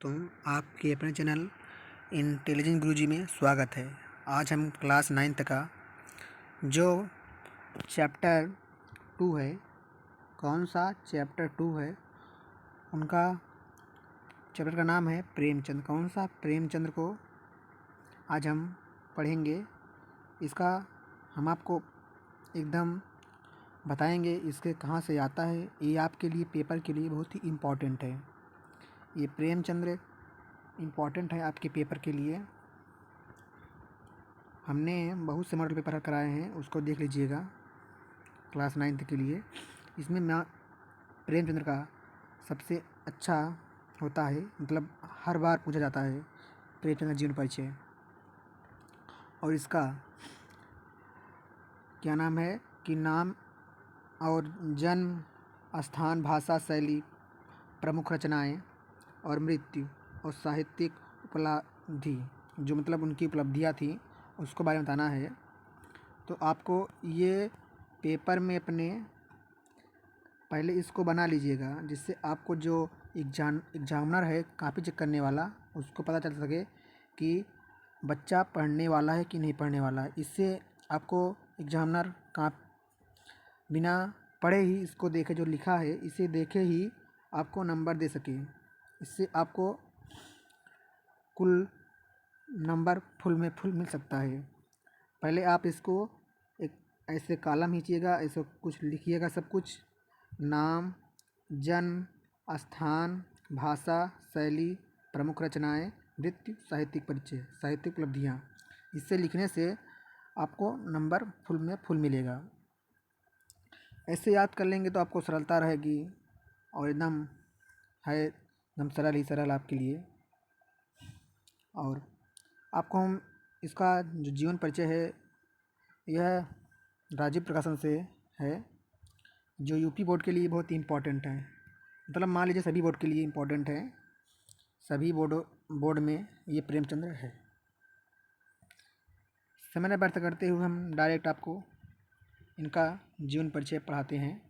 तो आपके अपने चैनल इंटेलिजेंट गुरुजी में स्वागत है। आज हम क्लास 9th का जो चैप्टर 2 है, कौन सा चैप्टर 2 है, उनका चैप्टर का नाम है प्रेमचंद। कौन सा प्रेमचंद को आज हम पढ़ेंगे। इसका हम आपको एकदम बताएंगे इसके कहाँ से आता है। ये आपके लिए पेपर के लिए बहुत ही इम्पोर्टेंट है। ये प्रेमचंद्र इम्पॉर्टेंट है आपके पेपर के लिए। हमने बहुत से मॉडल पेपर कराए हैं, उसको देख लीजिएगा क्लास 9th के लिए। इसमें प्रेमचंद्र का सबसे अच्छा होता है, मतलब हर बार पूछा जाता है प्रेमचंद्र जीवन परिचय। और इसका क्या नाम है कि नाम और जन्म स्थान, भाषा, शैली, प्रमुख रचनाएं और मृत्यु और साहित्यिक उपलब्धि, जो मतलब उनकी उपलब्धियां थी, उसको बारे में बताना है। तो आपको ये पेपर में अपने पहले इसको बना लीजिएगा, जिससे आपको जो एग्जामिनर है कॉपी चेक करने वाला, उसको पता चल सके कि बच्चा पढ़ने वाला है कि नहीं पढ़ने वाला है। इससे आपको एग्जामिनर बिना पढ़े ही इसको देखे, जो लिखा है इसे देखे ही आपको नंबर दे सके। इससे आपको कुल नंबर फुल मिल सकता है। पहले आप इसको एक ऐसे कॉलम खींचिएगा, ऐसे कुछ लिखिएगा, सब कुछ नाम, जन्म, स्थान, भाषा, शैली, प्रमुख रचनाएं, मृत्यु, साहित्यिक परिचय, साहित्यिक उपलब्धियाँ। इससे लिखने से आपको नंबर फुल मिलेगा। ऐसे याद कर लेंगे तो आपको सरलता रहेगी और एकदम सरल ही सरल आपके लिए। और आपको हम इसका जो जीवन परिचय है, यह राजीव प्रकाशन से है, जो यूपी बोर्ड के लिए बहुत ही इम्पोर्टेंट है। मतलब मान लीजिए सभी बोर्ड के लिए इम्पोर्टेंट है, सभी बोर्ड में ये प्रेमचंद्र है। समय व्यर्थ करते हुए हम डायरेक्ट आपको इनका जीवन परिचय पढ़ाते हैं।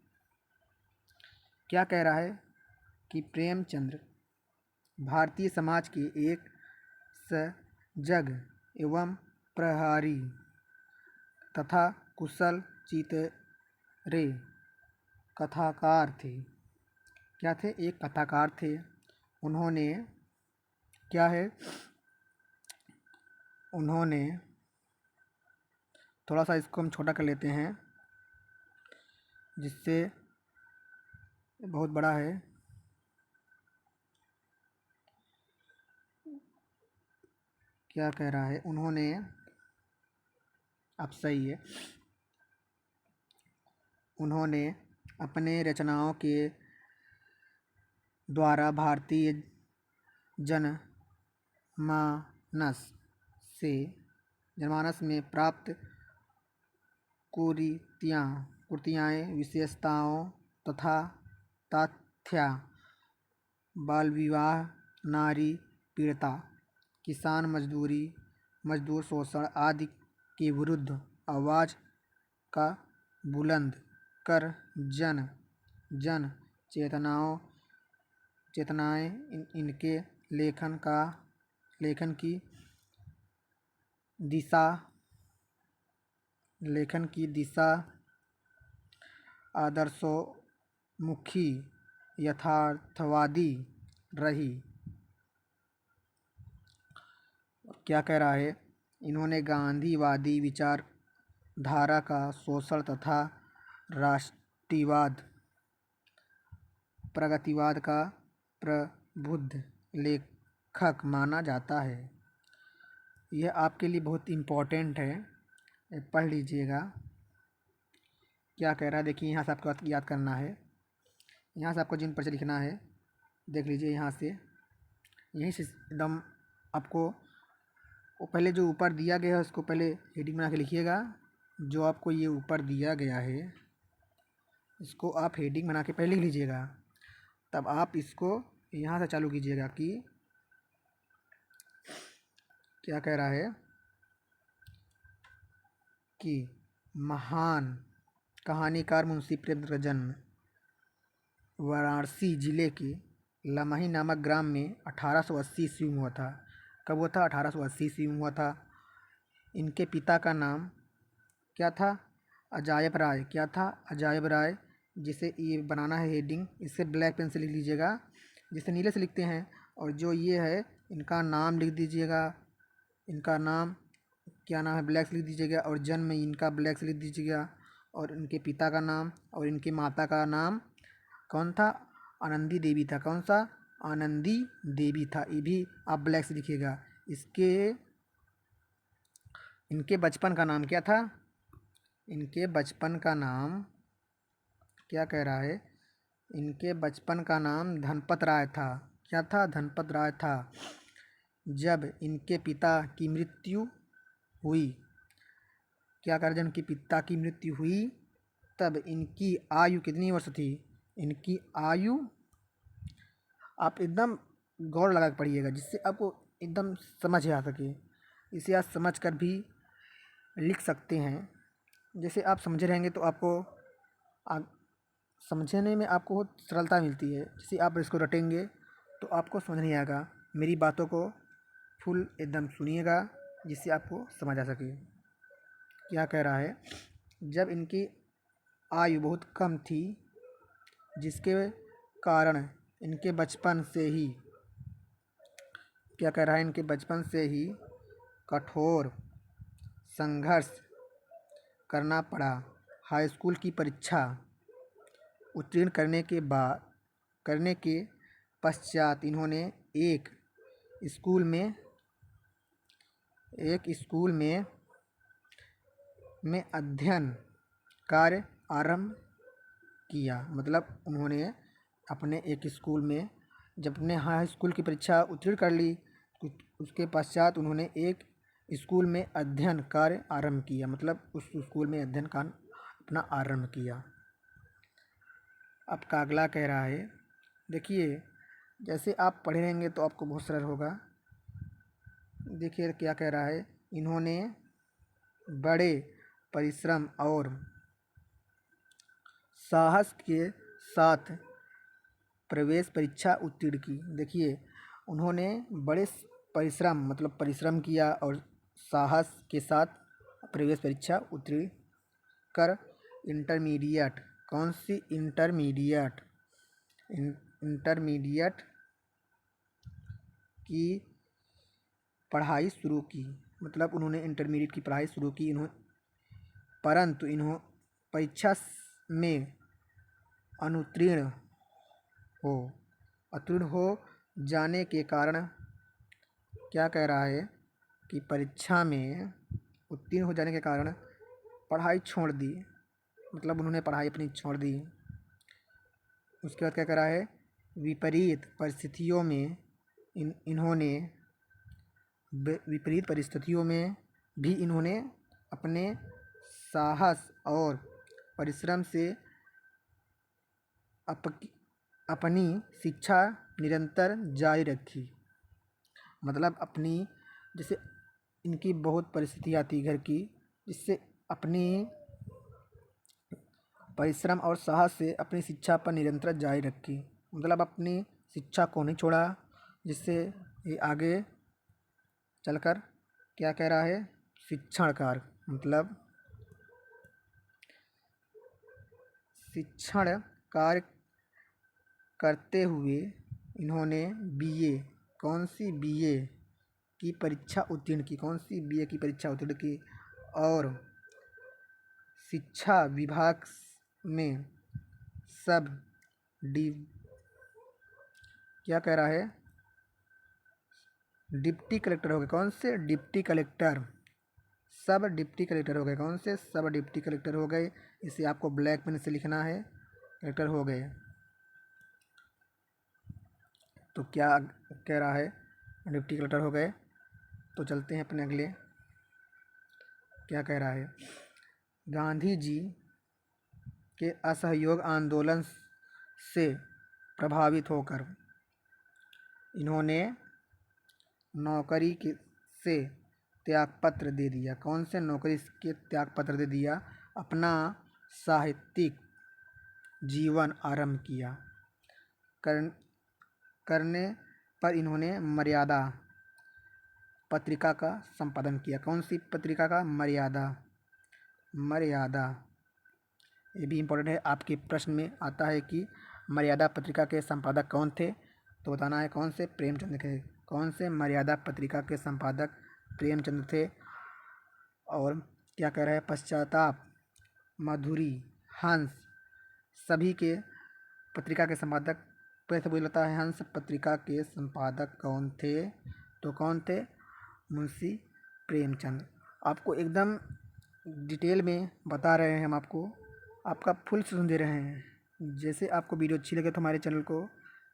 क्या कह रहा है कि प्रेमचंद्र भारतीय समाज के एक सजग एवं प्रहारी तथा कुशल चितरे कथाकार थे। क्या थे? एक कथाकार थे। उन्होंने क्या है, उन्होंने थोड़ा सा इसको हम छोटा कर लेते हैं, जिससे बहुत बड़ा है। क्या कह रहा है, उन्होंने, अब सही है, उन्होंने अपने रचनाओं के द्वारा भारतीय जनमानस में प्राप्त कुरीतियाँ, विशेषताओं तथा तथ्य, बाल विवाह, नारी पीड़िता, किसान मजदूर शोषण आदि के विरुद्ध आवाज़ का बुलंद कर जन चेतनाएं इनके लेखन की दिशा आदर्शोन्मुखी यथार्थवादी रही। क्या कह रहा है, इन्होंने गांधीवादी विचारधारा का शोषण तथा राष्ट्रीयवाद प्रगतिवाद का प्रबुद्ध लेखक माना जाता है। यह आपके लिए बहुत इम्पोर्टेंट है, पढ़ लीजिएगा। क्या कह रहा है देखिए, यहाँ से आपको याद करना है, यहाँ से आपको जिन परिचय लिखना है, देख लीजिए यहाँ से, यहीं से एकदम आपको वो पहले जो ऊपर दिया गया है उसको पहले हेडिंग बना के लिखिएगा। जो आपको ये ऊपर दिया गया है इसको आप हेडिंग बना के पहले लिख लीजिएगा, तब आप इसको यहाँ से चालू कीजिएगा कि क्या कह रहा है कि महान कहानीकार मुंशी प्रेमचंद्र का जन्म वाराणसी जिले के लमही नामक ग्राम में 1880 ईस्वी में हुआ था। कब हुआ था? 1880 ईस्वी में हुआ था। इनके पिता का नाम क्या था? अजायब राय। क्या था? अजायब राय। जिसे ये बनाना है हेडिंग, इसे ब्लैक पेन से लिख लीजिएगा, जिसे नीले से लिखते हैं। और जो ये है इनका नाम लिख दीजिएगा, इनका नाम क्या नाम है ब्लैक से लिख दीजिएगा, और जन्म इनका ब्लैक से लिख दीजिएगा, और इनके पिता का नाम और इनकी माता का नाम कौन था? आनंदी देवी था। कौन सा? आनंदी देवी था। ये भी आप ब्लैक से लिखिएगा। इनके बचपन का नाम क्या था? इनके बचपन का नाम क्या कह रहा है? इनके बचपन का नाम धनपत राय था। क्या था? धनपत राय था। जब इनके पिता की मृत्यु हुई, क्या कर जब इनके पिता की मृत्यु हुई तब इनकी आयु कितनी वर्ष थी? इनकी आयु, आप एकदम गौर लगा के पढ़िएगा जिससे आपको एकदम समझ आ सके। इसे आप समझ कर भी लिख सकते हैं। जैसे आप समझे रहेंगे तो आपको समझने में आपको बहुत सरलता मिलती है। जैसे आप इसको रटेंगे तो आपको समझ नहीं आएगा। मेरी बातों को फुल एकदम सुनिएगा जिससे आपको समझ आ सके। क्या कह रहा है? जब इनकी आयु बहुत कम थी, जिसके कारण इनके बचपन से ही, क्या कह रहा है, इनके बचपन से ही कठोर संघर्ष करना पड़ा। हाई स्कूल की परीक्षा उत्तीर्ण करने के पश्चात इन्होंने एक स्कूल में अध्ययन कार्य आरंभ किया। मतलब उन्होंने अपने एक स्कूल में, जब अपने हाई स्कूल की परीक्षा उत्तीर्ण कर ली, उसके पश्चात उन्होंने एक स्कूल में अध्ययन कार्य आरंभ किया। मतलब उस स्कूल में अध्ययन का अपना आरंभ किया। अब का अगला कह रहा है, देखिए जैसे आप पढ़े रहेंगे तो आपको बहुत सरल होगा। देखिए क्या कह रहा है, इन्होंने बड़े परिश्रम और साहस के साथ प्रवेश परीक्षा उत्तीर्ण की। देखिए उन्होंने बड़े परिश्रम मतलब परिश्रम किया और साहस के साथ प्रवेश परीक्षा उत्तीर्ण कर इंटरमीडिएट, कौन सी? इंटरमीडिएट की पढ़ाई शुरू की। मतलब उन्होंने इंटरमीडिएट की पढ़ाई शुरू की। परंतु परीक्षा में उत्तीर्ण हो जाने के कारण, क्या कह रहा है कि परीक्षा में उत्तीर्ण हो जाने के कारण पढ़ाई छोड़ दी। मतलब उन्होंने पढ़ाई अपनी छोड़ दी। उसके बाद क्या कह रहा है, विपरीत परिस्थितियों में भी इन्होंने अपने साहस और परिश्रम से अपनी शिक्षा निरंतर जारी रखी। मतलब अपनी, जैसे इनकी बहुत परिस्थितियाँ थी घर की, जिससे अपनी परिश्रम और साहस से अपनी शिक्षा पर निरंतर जारी रखी। मतलब अपनी शिक्षा को नहीं छोड़ा, जिससे ये आगे चलकर क्या कह रहा है, शिक्षण कार्य, मतलब शिक्षण कार्य करते हुए इन्होंने बीए, कौन सी? बीए की परीक्षा उत्तीर्ण की। कौन सी? बीए की परीक्षा उत्तीर्ण की। और शिक्षा विभाग में क्या कह रहा है, डिप्टी कलेक्टर हो गए। कौन से? Deputy collector. सब डिप्टी कलेक्टर हो गए। कौन से? सब डिप्टी कलेक्टर हो गए। इसे आपको ब्लैक पेन से लिखना है, कलेक्टर हो गए। तो क्या कह रहा है, डिप्टी कलेक्टर हो गए। तो चलते हैं अपने अगले। क्या कह रहा है, गांधी जी के असहयोग आंदोलन से प्रभावित होकर इन्होंने नौकरी से त्यागपत्र दे दिया। कौन से? नौकरी के त्यागपत्र दे दिया। अपना साहित्यिक जीवन आरंभ किया। करने पर इन्होंने मर्यादा पत्रिका का संपादन किया। कौन सी पत्रिका का? मर्यादा। मर्यादा, ये भी इम्पोर्टेंट है, आपके प्रश्न में आता है कि मर्यादा पत्रिका के संपादक कौन थे, तो बताना है कौन से? प्रेमचंद थे। कौन से? मर्यादा पत्रिका के संपादक प्रेमचंद थे। और क्या कह रहा है? पश्चाताप, माधुरी, हंस सभी के पत्रिका के संपादक। पैसे बोलता है हंस पत्रिका के संपादक कौन थे? तो कौन थे? मुंशी प्रेमचंद। आपको एकदम डिटेल में बता रहे हैं हम आपको, आपका फुल सुन दे रहे हैं। जैसे आपको वीडियो अच्छी लगे तो हमारे चैनल को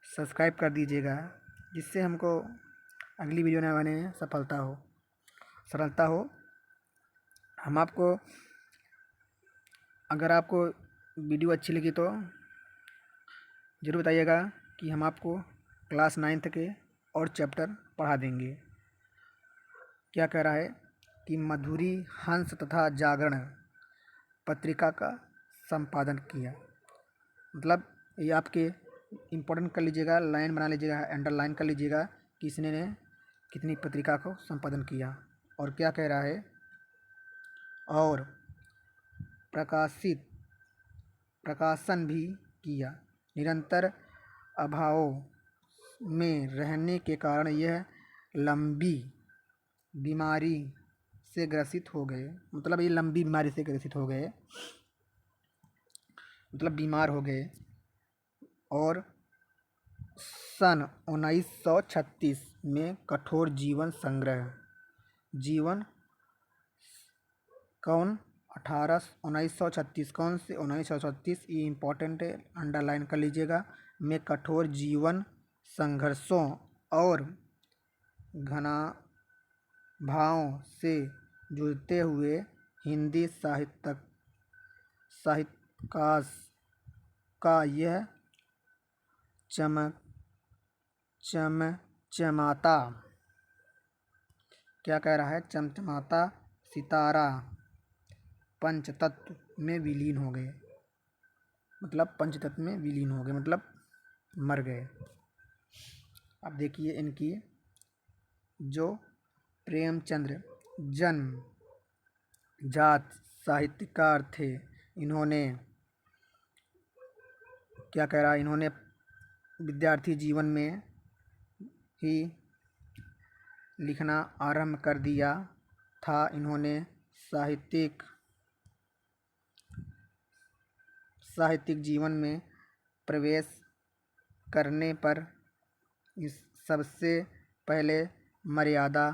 सब्सक्राइब कर दीजिएगा, जिससे हमको अगली वीडियो न बने सफलता हो, सरलता हो। हम आपको, अगर आपको वीडियो अच्छी लगी तो ज़रूर बताइएगा कि हम आपको क्लास 9th के और चैप्टर पढ़ा देंगे। क्या कह रहा है कि मधुरी, हंस तथा जागरण पत्रिका का संपादन किया। मतलब ये आपके इम्पोर्टेंट कर लीजिएगा, लाइन बना लीजिएगा, अंडरलाइन कर लीजिएगा कि इसने ने कितनी पत्रिका को संपादन किया। और क्या कह रहा है? और प्रकाशन भी किया। निरंतर अभाव में रहने के कारण यह लंबी बीमारी से ग्रसित हो गए। मतलब ये लंबी बीमारी से ग्रसित हो गए, मतलब बीमार हो गए। और सन 1936 में कठोर जीवन संग्रह, जीवन कौन? 1936, कौन से? 1936, ये इम्पोर्टेंट है, अंडरलाइन कर लीजिएगा। में कठोर जीवन संघर्षों और घनाभाव से जूझते हुए हिंदी साहित्यकार का यह चमचमाता, क्या कह रहा है? चमचमाता सितारा पंचतत्व में विलीन हो गए। मतलब पंचतत्व में विलीन हो गए, मतलब मर गए। अब देखिए इनकी, जो प्रेमचंद्र जन्म जात साहित्यकार थे, इन्होंने क्या कह रहा है? इन्होंने विद्यार्थी जीवन में ही लिखना आरंभ कर दिया था। इन्होंने साहित्यिक जीवन में प्रवेश करने पर इस सबसे पहले मर्यादा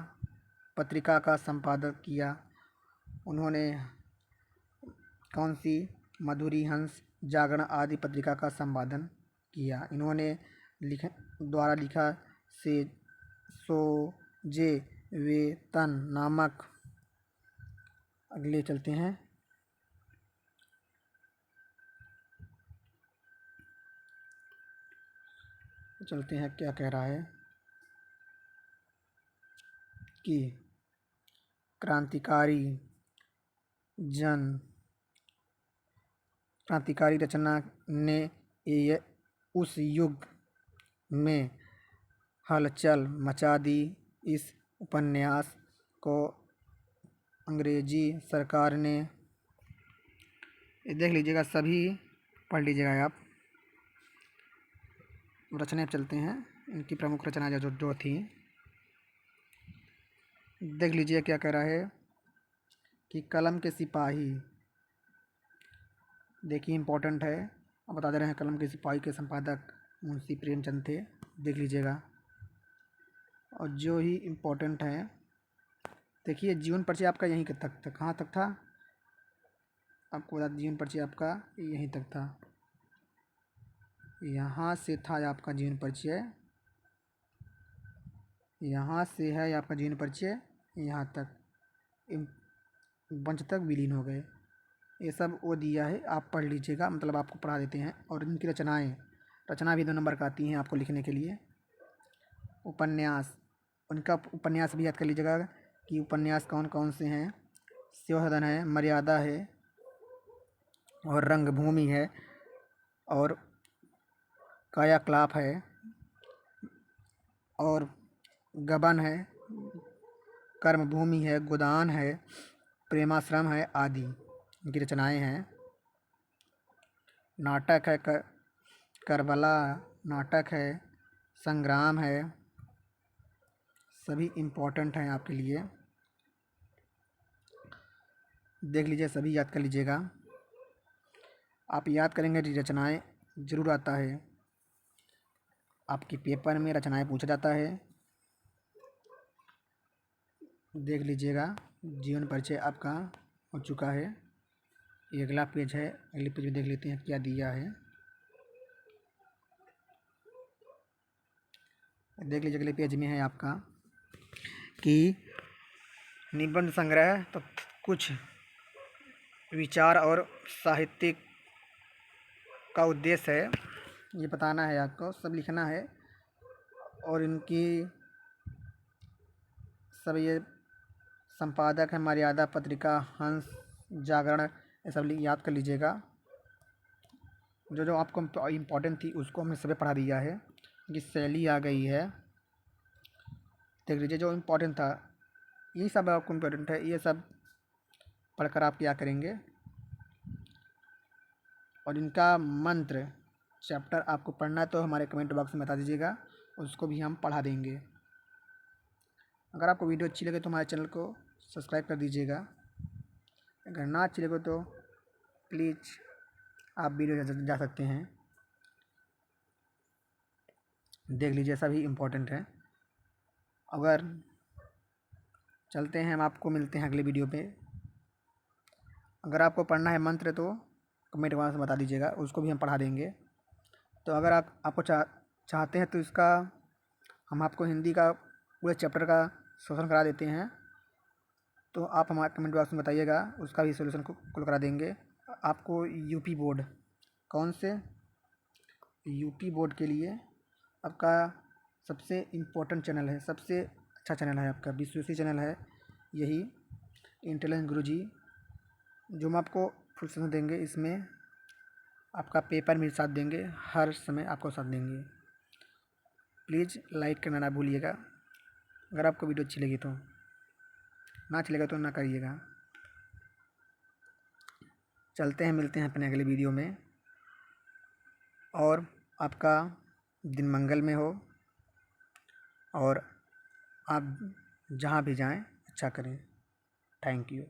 पत्रिका का संपादन किया। उन्होंने कौन सी? मधुरी, हंस, जागरण आदि पत्रिका का संपादन किया। इन्होंने लिखा से सोजे वेतन नामक। अगले चलते हैं। क्या कह रहा है कि क्रांतिकारी रचना ने उस युग में हलचल मचा दी। इस उपन्यास को अंग्रेजी सरकार ने, देख लीजिएगा, सभी पढ़ लीजिएगा आप। रचनाएं चलते हैं, इनकी प्रमुख रचनाएं जो थी, देख लीजिए। क्या कह रहा है कि कलम के सिपाही, देखिए इम्पोर्टेंट है, अब बता दे रहे हैं। कलम के सिपाही के संपादक मुंशी प्रेमचंद थे, देख लीजिएगा। और जो ही इम्पोर्टेंट है, देखिए जीवन परिचय आपका यहीं तक था। कहाँ तक था? आपको बता, जीवन परिचय आपका यहीं तक था। यहाँ से था आपका जीवन परिचय, यहाँ से है आपका जीवन परिचय, यहाँ तक पंच तक विलीन हो गए। ये सब वो दिया है, आप पढ़ लीजिएगा, मतलब आपको पढ़ा देते हैं। और इनकी रचना भी 2 नंबर का आती हैं आपको लिखने के लिए। उपन्यास, उनका उपन्यास भी याद कर लीजिएगा कि उपन्यास कौन कौन से हैं। शिवसदन है, मर्यादा है, और रंगभूमि है, और कायाकलाप है, और गबन है, कर्मभूमि है, गोदान है, प्रेमाश्रम है आदि इनकी रचनाएं हैं। नाटक है करबला नाटक है, संग्राम है, सभी इम्पोर्टेंट हैं आपके लिए। देख लीजिए, सभी याद कर लीजिएगा। आप याद करेंगे रचनाएं जरूर आता है, आपके पेपर में रचनाएं पूछा जाता है। देख लीजिएगा, जीवन परिचय आपका हो चुका है। ये अगला पेज है, अगले पेज में देख लेते हैं क्या दिया है। देख लीजिए, अगले पेज में है आपका कि निबंध संग्रह तो कुछ विचार और साहित्यिक का उद्देश्य है, ये बताना है आपको, सब लिखना है। और इनकी सब ये संपादक है मर्यादा पत्रिका, हंस, जागरण, ये सब याद कर लीजिएगा। जो जो आपको इम्पोर्टेंट थी उसको हमने सभी पढ़ा दिया है। ये शैली आ गई है, देख लीजिए। जो इम्पोर्टेंट था ये सब आपको इम्पोर्टेंट है, ये सब पढ़कर आप क्या करेंगे। और इनका मंत्र चैप्टर आपको पढ़ना है तो हमारे कमेंट बॉक्स में बता दीजिएगा, उसको भी हम पढ़ा देंगे। अगर आपको वीडियो अच्छी लगे तो हमारे चैनल को सब्सक्राइब कर दीजिएगा। अगर ना अच्छी लगे तो प्लीज़ आप वीडियो जा सकते हैं। देख लीजिए, सभी इम्पोर्टेंट है। अगर चलते हैं, हम आपको मिलते हैं अगले वीडियो पे। अगर आपको पढ़ना है मंत्र तो कमेंट बॉक्स में बता दीजिएगा, उसको भी हम पढ़ा देंगे। तो अगर आपको चाहते हैं तो इसका हम आपको हिंदी का पूरे चैप्टर का सोल्यूशन करा देते हैं, तो आप हमारे कमेंट बॉक्स में बताइएगा, उसका भी सोल्यूशन को करा देंगे। आपको यूपी बोर्ड, कौन से यूपी बोर्ड के लिए आपका सबसे इम्पोर्टेंट चैनल है, सबसे अच्छा चैनल है आपका, विश्वसनीय चैनल है यही इंटेलिजेंस गुरुजी, जो हम आपको फुल सजेशन देंगे। इसमें आपका पेपर में साथ देंगे, हर समय आपको साथ देंगे। प्लीज़ लाइक करना ना भूलिएगा। अगर आपको वीडियो अच्छी लगी तो, ना अच्छी लगा तो ना करिएगा। चलते हैं, मिलते हैं अपने अगले वीडियो में। और आपका दिन मंगल में हो और आप जहाँ भी जाएं अच्छा करें। Thank you.